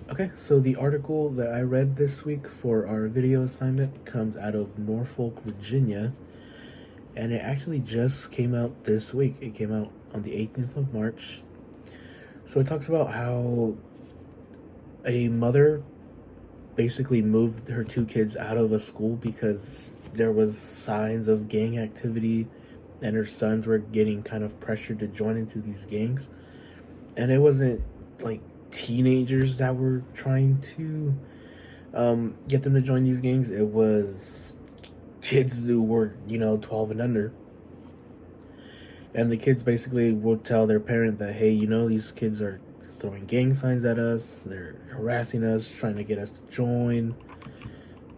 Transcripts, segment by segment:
Okay, so the article that I read this week for our video assignment comes out of Norfolk, Virginia, and it actually just came out this week. It came out on the 18th of March. So it talks about how a mother basically moved her two kids out of a school because there was signs of gang activity and her sons were getting kind of pressured to join into these gangs. And it wasn't like teenagers that were trying to get them to join these gangs. It was kids who were 12 and under, and the kids basically would tell their parent that, hey, these kids are throwing gang signs at us, they're harassing us, trying to get us to join.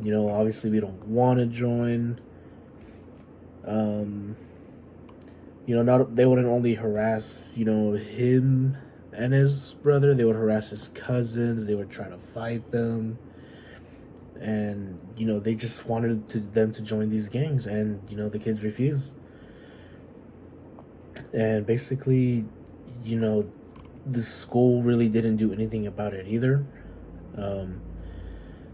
Obviously we don't want to join. Not they wouldn't only harass him and his brother, they would harass his cousins, they would try to fight them, and they just wanted them to join these gangs, and the kids refused. And basically, the school really didn't do anything about it either.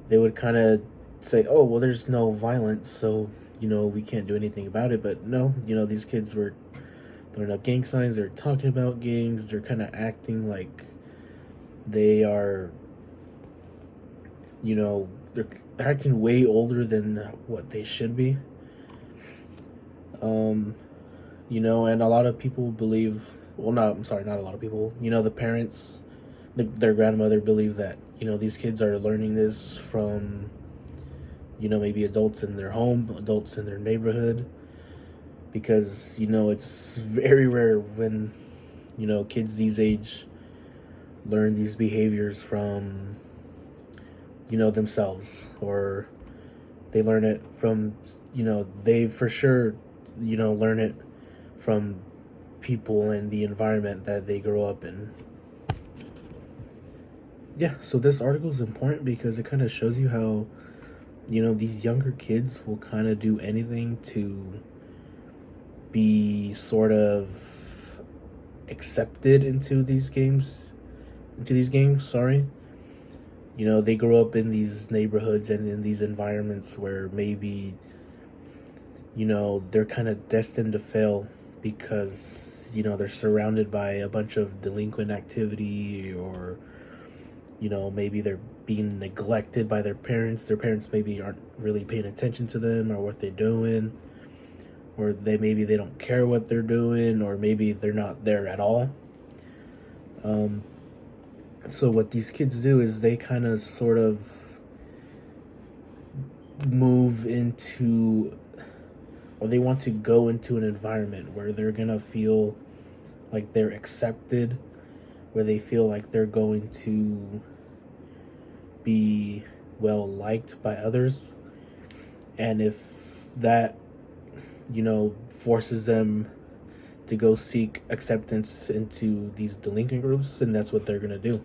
They would kind of say, oh, well, there's no violence, so we can't do anything about it. But no, these kids were throwing up gang signs, they're talking about gangs, they're kind of acting like they are, they're acting way older than what they should be. And a lot of people believe, well, not, I'm sorry, not a lot of people, the parents, their grandmother believe that, these kids are learning this from, maybe adults in their home, adults in their neighborhood, because, it's very rare when, kids these age learn these behaviors from, themselves, or they learn it from, they for sure, learn it from people and the environment that they grow up in. Yeah, so this article is important because it kind of shows you how, these younger kids will kind of do anything to be sort of accepted into these games, sorry. They grow up in these neighborhoods and in these environments where maybe, they're kind of destined to fail because, they're surrounded by a bunch of delinquent activity, or, maybe they're being neglected by their parents. Their parents maybe aren't really paying attention to them or what they're doing, or they don't care what they're doing, or maybe they're not there at all. So what these kids do is they kind of sort of move into, or they want to go into an environment where they're gonna feel like they're accepted, where they feel like they're going to be well liked by others. And if that, forces them to go seek acceptance into these delinquent groups, then that's what they're gonna do.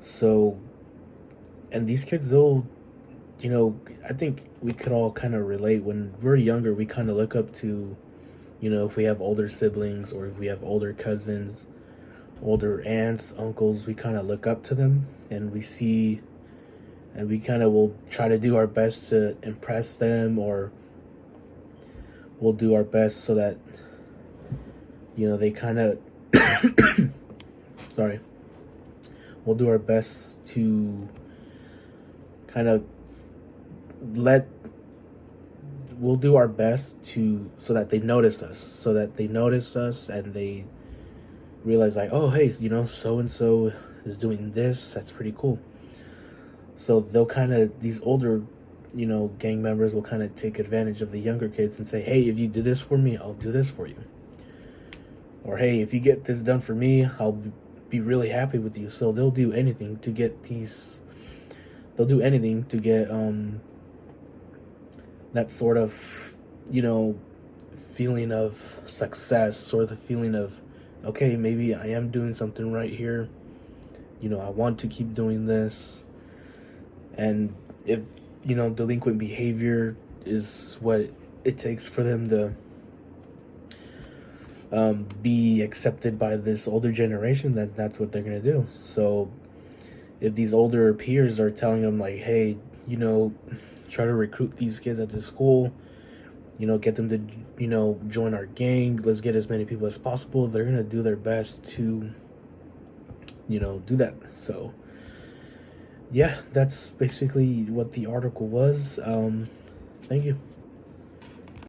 So, and these kids, they'll, I think we could all kind of relate. When we're younger, we kind of look up to, if we have older siblings, or if we have older cousins, older aunts, uncles, we kind of look up to them, and we see, and we kind of will try to do our best to impress them, or we'll do our best so that, they kind of, sorry, we'll do our best to kind of we'll do our best to, so that they notice us, and they realize, like, oh, hey, so and so is doing this, that's pretty cool. So they'll kind of, these older, gang members will kind of take advantage of the younger kids and say, hey, if you do this for me, I'll do this for you. Or, hey, if you get this done for me, I'll be really happy with you. So they'll do anything to get that sort of, feeling of success, or the feeling of, okay, maybe I am doing something right here. I want to keep doing this. And if, delinquent behavior is what it takes for them to be accepted by this older generation, that's what they're going to do. So if these older peers are telling them like, hey, you know, try to recruit these kids at this school, you know, get them to, you know, join our gang, let's get as many people as possible, they're gonna do their best to, you know, do that. So yeah, that's basically what the article was. Thank you.